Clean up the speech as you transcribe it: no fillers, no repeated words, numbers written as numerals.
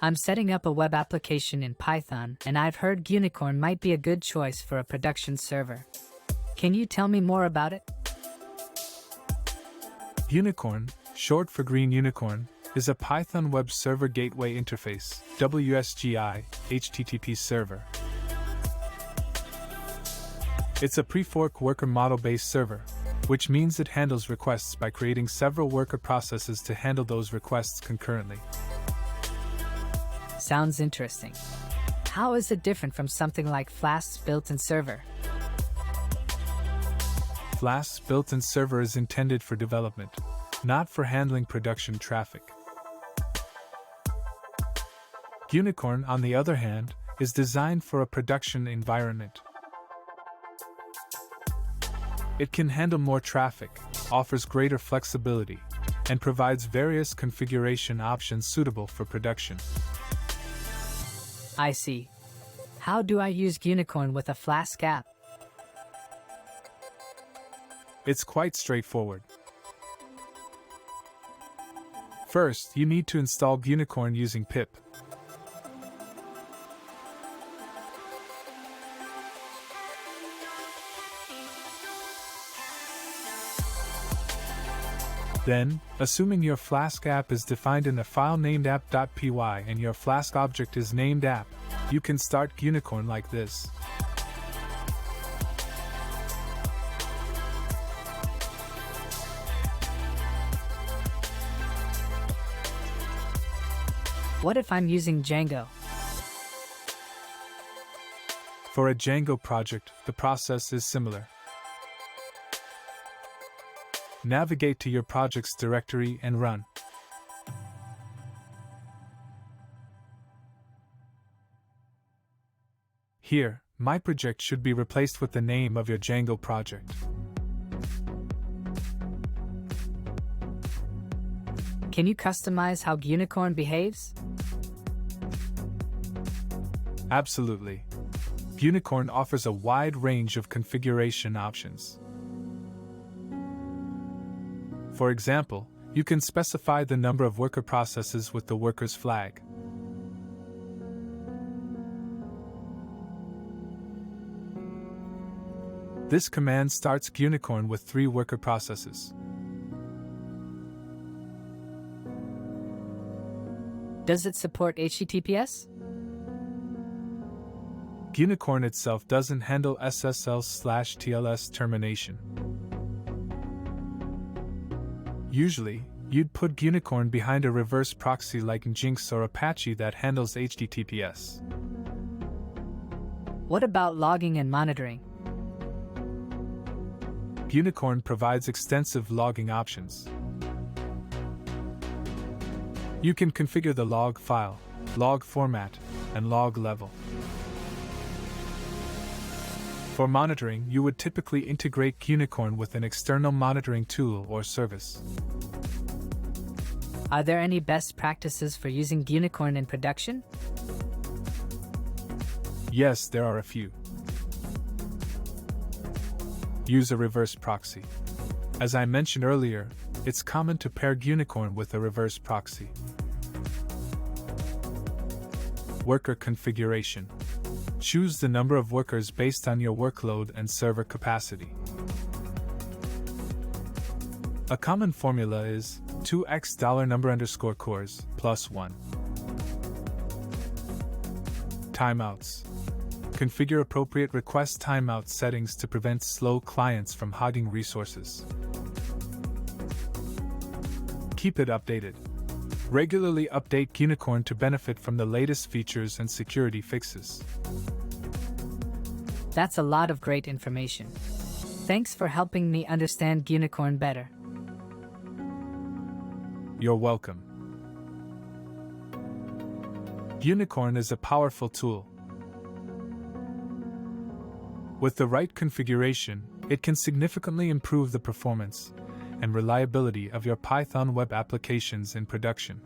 I'm setting up a web application in Python, and I've heard Gunicorn might be a good choice for a production server. Can you tell me more about it? Gunicorn, short for Green Unicorn, is a Python Web Server Gateway Interface (WSGI) HTTP server. It's a pre-fork worker model-based server, which means it handles requests by creating several worker processes to handle those requests concurrently. Sounds interesting. How is it different from something like Flask's built-in server? Flask's built-in server is intended for development, not for handling production traffic. Gunicorn, on the other hand, is designed for a production environment. It can handle more traffic, offers greater flexibility, and provides various configuration options suitable for production. I see. How do I use Gunicorn with a Flask app? It's quite straightforward. First, you need to install Gunicorn using pip. Then, assuming your Flask app is defined in a file named app.py and your Flask object is named app, you can start Gunicorn like this. What if I'm using Django? For a Django project, the process is similar. Navigate to your project's directory and run. Here, my project should be replaced with the name of your Django project. Can you customize how Gunicorn behaves? Absolutely. Gunicorn offers a wide range of configuration options. For example, you can specify the number of worker processes with the worker's flag. This command starts Gunicorn with 3 worker processes. Does it support HTTPS? Gunicorn itself doesn't handle SSL/TLS termination. Usually, you'd put Gunicorn behind a reverse proxy like Nginx or Apache that handles HTTPS. What about logging and monitoring? Gunicorn provides extensive logging options. You can configure the log file, log format, and log level. For monitoring, you would typically integrate Gunicorn with an external monitoring tool or service. Are there any best practices for using Gunicorn in production? Yes, there are a few. Use a reverse proxy. As I mentioned earlier, it's common to pair Gunicorn with a reverse proxy. Worker configuration. Choose the number of workers based on your workload and server capacity. A common formula is 2x $_cores plus 1. Timeouts. Configure appropriate request timeout settings to prevent slow clients from hogging resources. Keep it updated. Regularly update Gunicorn to benefit from the latest features and security fixes. That's a lot of great information. Thanks for helping me understand Gunicorn better. You're welcome. Gunicorn is a powerful tool. With the right configuration, it can significantly improve the performance and reliability of your Python web applications in production.